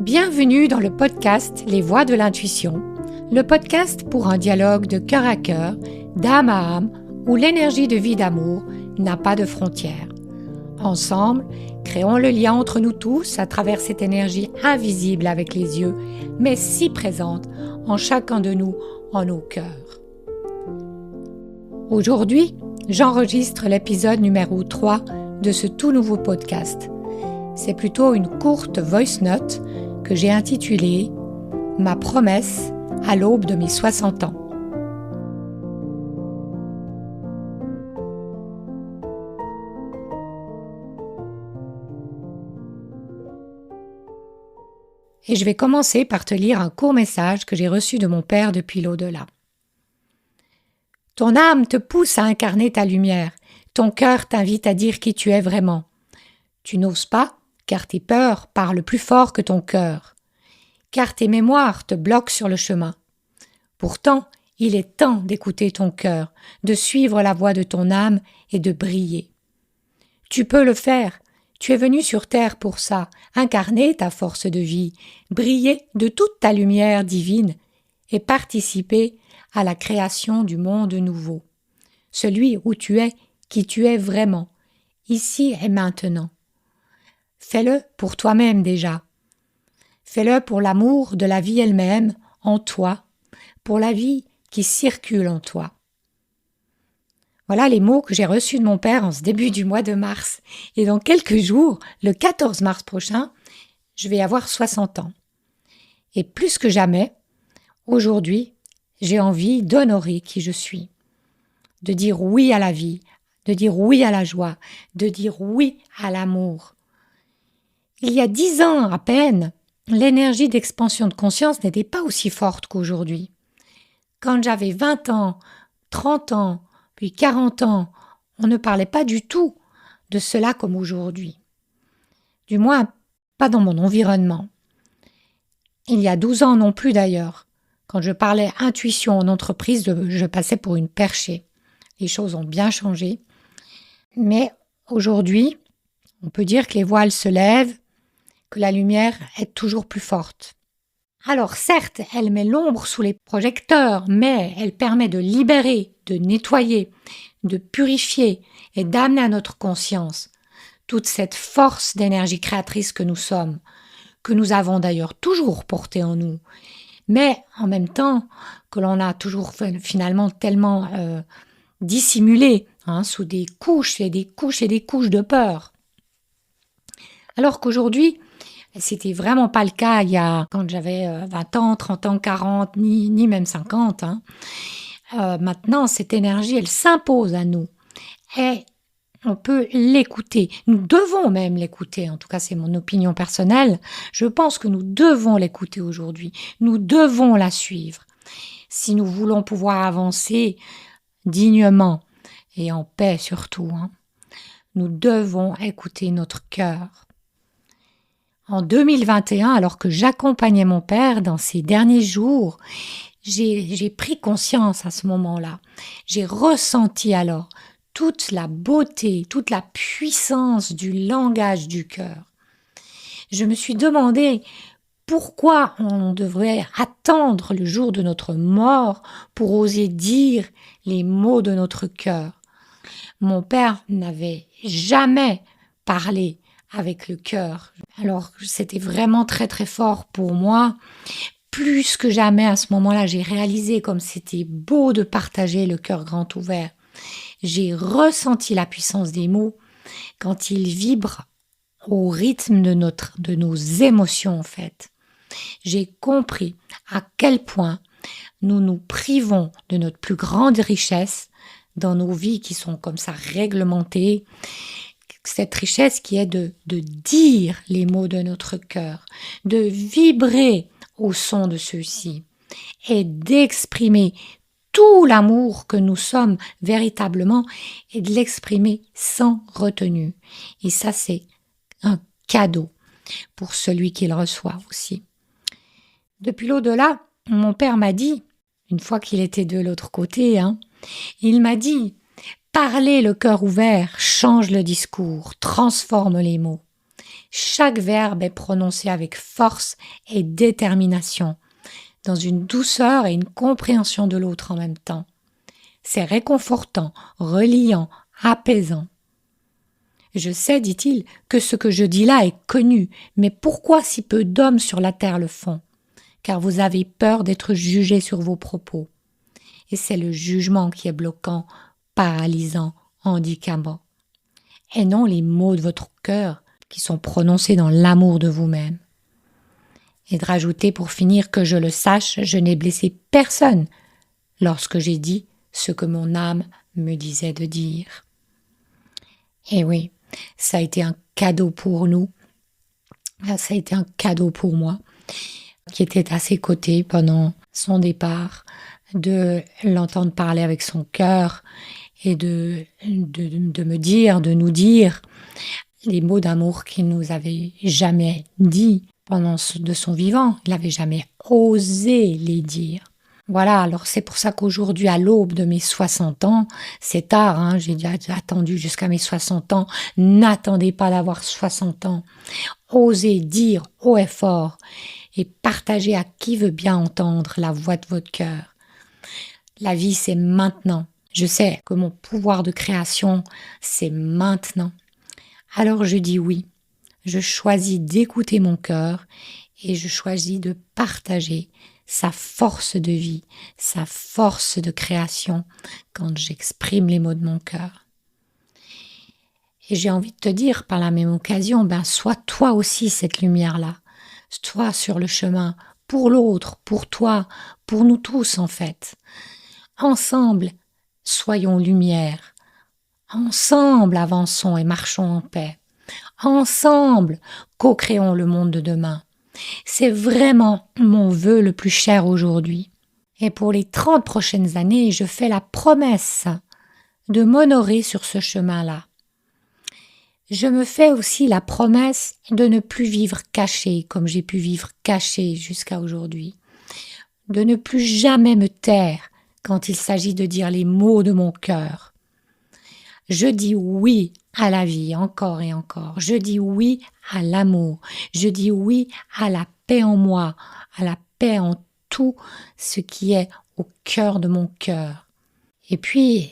Bienvenue dans le podcast Les Voix de l'intuition, le podcast pour un dialogue de cœur à cœur, d'âme à âme, où l'énergie de vie d'amour n'a pas de frontières. Ensemble, créons le lien entre nous tous à travers cette énergie invisible avec les yeux, mais si présente en chacun de nous, en nos cœurs. Aujourd'hui, j'enregistre l'épisode numéro 3 de ce tout nouveau podcast. C'est plutôt une courte voice note que j'ai intitulée « Ma promesse à l'aube de mes 60 ans ». Et je vais commencer par te lire un court message que j'ai reçu de mon père depuis l'au-delà. Ton âme te pousse à incarner ta lumière. Ton cœur t'invite à dire qui tu es vraiment. Tu n'oses pas, car tes peurs parlent plus fort que ton cœur. Car tes mémoires te bloquent sur le chemin. Pourtant, il est temps d'écouter ton cœur, de suivre la voie de ton âme et de briller. Tu peux le faire. Tu es venu sur terre pour ça, incarner ta force de vie, briller de toute ta lumière divine et participer à la création du monde nouveau. Celui où tu es, qui tu es vraiment, ici et maintenant. Fais-le pour toi-même déjà. Fais-le pour l'amour de la vie elle-même, en toi, pour la vie qui circule en toi. Voilà les mots que j'ai reçus de mon père en ce début du mois de mars. Et dans quelques jours, le 14 mars prochain, je vais avoir 60 ans. Et plus que jamais, aujourd'hui, j'ai envie d'honorer qui je suis. De dire oui à la vie, de dire oui à la joie, de dire oui à l'amour. Il y a 10 ans à peine, l'énergie d'expansion de conscience n'était pas aussi forte qu'aujourd'hui. Quand j'avais 20 ans, 30 ans, puis 40 ans, on ne parlait pas du tout de cela comme aujourd'hui. Du moins, pas dans mon environnement. Il y a 12 ans non plus d'ailleurs. Quand je parlais intuition en entreprise, je passais pour une perchée. Les choses ont bien changé. Mais aujourd'hui, on peut dire que les voiles se lèvent, que la lumière est toujours plus forte. Alors certes, elle met l'ombre sous les projecteurs, mais elle permet de libérer, de nettoyer, de purifier et d'amener à notre conscience toute cette force d'énergie créatrice que nous sommes, que nous avons d'ailleurs toujours portée en nous, mais en même temps que l'on a toujours finalement tellement dissimulé sous des couches et des couches et des couches de peur. Alors qu'aujourd'hui, c'était vraiment pas le cas quand j'avais 20 ans, 30 ans, 40, ni même 50. Maintenant, cette énergie, elle s'impose à nous. Et on peut l'écouter. Nous devons même l'écouter. En tout cas, c'est mon opinion personnelle. Je pense que nous devons l'écouter aujourd'hui. Nous devons la suivre. Si nous voulons pouvoir avancer dignement et en paix surtout, nous devons écouter notre cœur. En 2021, alors que j'accompagnais mon père dans ces derniers jours, j'ai pris conscience à ce moment-là. J'ai ressenti alors toute la beauté, toute la puissance du langage du cœur. Je me suis demandé pourquoi on devrait attendre le jour de notre mort pour oser dire les mots de notre cœur. Mon père n'avait jamais parlé avec le cœur. Alors, c'était vraiment très très fort pour moi. Plus que jamais à ce moment-là, j'ai réalisé comme c'était beau de partager le cœur grand ouvert. J'ai ressenti la puissance des mots quand ils vibrent au rythme de nos émotions en fait. J'ai compris à quel point nous nous privons de notre plus grande richesse dans nos vies qui sont comme ça réglementées. Cette richesse qui est de dire les mots de notre cœur, de vibrer au son de ceux-ci et d'exprimer tout l'amour que nous sommes véritablement et de l'exprimer sans retenue. Et ça, c'est un cadeau pour celui qui le reçoit aussi. Depuis l'au-delà, mon père m'a dit, une fois qu'il était de l'autre côté, il m'a dit: parler le cœur ouvert change le discours, transforme les mots. Chaque verbe est prononcé avec force et détermination, dans une douceur et une compréhension de l'autre en même temps. C'est réconfortant, reliant, apaisant. Je sais, dit-il, que ce que je dis là est connu, mais pourquoi si peu d'hommes sur la terre le font? Car vous avez peur d'être jugés sur vos propos. Et c'est le jugement qui est bloquant, paralysant, handicapant. Et non les mots de votre cœur qui sont prononcés dans l'amour de vous-même. Et de rajouter pour finir que je le sache, je n'ai blessé personne lorsque j'ai dit ce que mon âme me disait de dire. Et oui, ça a été un cadeau pour nous, ça a été un cadeau pour moi, qui était à ses côtés pendant son départ, de l'entendre parler avec son cœur et de me dire, de nous dire les mots d'amour qu'il nous avait jamais dit pendant de son vivant. Il n'avait jamais osé les dire. Voilà, alors c'est pour ça qu'aujourd'hui, à l'aube de mes 60 ans, c'est tard, hein, j'ai déjà attendu jusqu'à mes 60 ans, n'attendez pas d'avoir 60 ans. Osez dire haut et fort et partagez à qui veut bien entendre la voix de votre cœur. La vie, c'est maintenant. Je sais que mon pouvoir de création, c'est maintenant. Alors je dis oui. Je choisis d'écouter mon cœur et je choisis de partager sa force de vie, sa force de création quand j'exprime les mots de mon cœur. Et j'ai envie de te dire par la même occasion, sois toi aussi cette lumière-là. Toi sur le chemin, pour l'autre, pour toi, pour nous tous en fait. Ensemble, soyons lumière. Ensemble, avançons et marchons en paix. Ensemble, co-créons le monde de demain. C'est vraiment mon vœu le plus cher aujourd'hui. Et pour les 30 prochaines années, je fais la promesse de m'honorer sur ce chemin-là. Je me fais aussi la promesse de ne plus vivre caché comme j'ai pu vivre caché jusqu'à aujourd'hui. De ne plus jamais me taire quand il s'agit de dire les mots de mon cœur. Je dis oui à la vie encore et encore. Je dis oui à l'amour. Je dis oui à la paix en moi, à la paix en tout ce qui est au cœur de mon cœur. Et puis,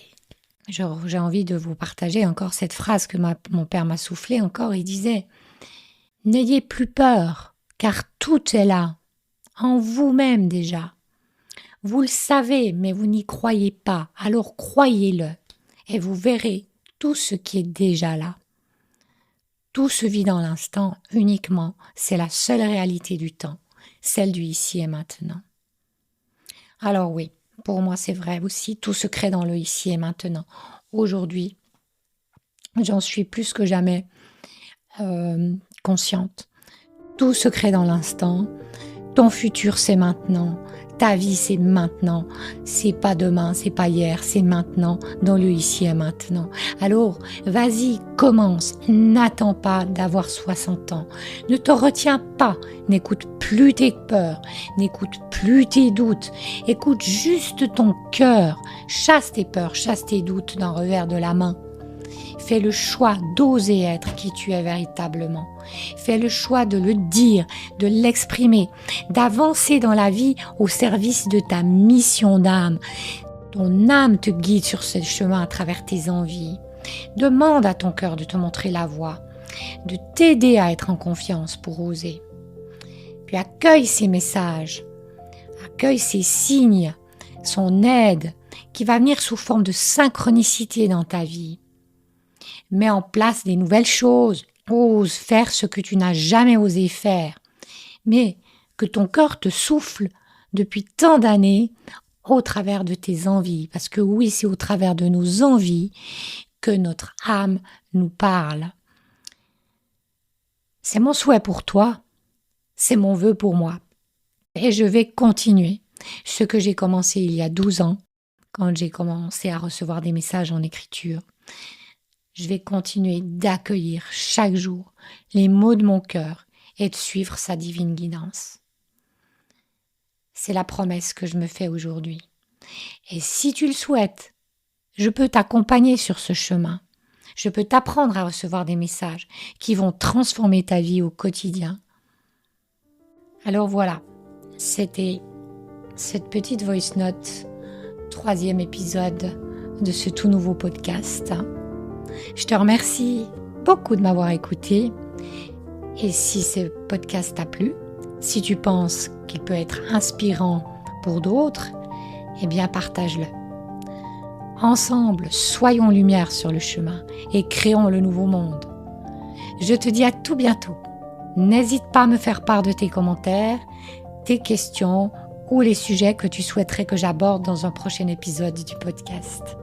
j'ai envie de vous partager encore cette phrase que mon père m'a soufflée encore. Il disait « N'ayez plus peur, car tout est là, en vous-même déjà. Vous le savez, mais vous n'y croyez pas, alors croyez-le, et vous verrez tout ce qui est déjà là. Tout se vit dans l'instant uniquement, c'est la seule réalité du temps, celle du ici et maintenant. » Alors oui, pour moi c'est vrai aussi, tout se crée dans le ici et maintenant. Aujourd'hui, j'en suis plus que jamais consciente. Tout se crée dans l'instant. Ton futur, c'est maintenant. Ta vie, c'est maintenant. C'est pas demain, c'est pas hier, c'est maintenant, dans le ici et maintenant. Alors, vas-y, commence. N'attends pas d'avoir 60 ans. Ne te retiens pas. N'écoute plus tes peurs. N'écoute plus tes doutes. Écoute juste ton cœur. Chasse tes peurs, chasse tes doutes d'un revers de la main. Fais le choix d'oser être qui tu es véritablement. Fais le choix de le dire, de l'exprimer, d'avancer dans la vie au service de ta mission d'âme. Ton âme te guide sur ce chemin à travers tes envies. Demande à ton cœur de te montrer la voie, de t'aider à être en confiance pour oser. Puis accueille ces messages, accueille ces signes, son aide qui va venir sous forme de synchronicité dans ta vie. Mets en place des nouvelles choses, ose faire ce que tu n'as jamais osé faire, mais que ton cœur te souffle depuis tant d'années au travers de tes envies, parce que oui, c'est au travers de nos envies que notre âme nous parle. C'est mon souhait pour toi, c'est mon vœu pour moi, et je vais continuer ce que j'ai commencé il y a 12 ans, quand j'ai commencé à recevoir des messages en écriture. Je vais continuer d'accueillir chaque jour les mots de mon cœur et de suivre sa divine guidance. C'est la promesse que je me fais aujourd'hui. Et si tu le souhaites, je peux t'accompagner sur ce chemin. Je peux t'apprendre à recevoir des messages qui vont transformer ta vie au quotidien. Alors voilà, c'était cette petite voice note, 3e épisode de ce tout nouveau podcast. Je te remercie beaucoup de m'avoir écouté. Et si ce podcast t'a plu, si tu penses qu'il peut être inspirant pour d'autres, eh bien partage-le. Ensemble, soyons lumière sur le chemin et créons le nouveau monde. Je te dis à tout bientôt. N'hésite pas à me faire part de tes commentaires, tes questions ou les sujets que tu souhaiterais que j'aborde dans un prochain épisode du podcast.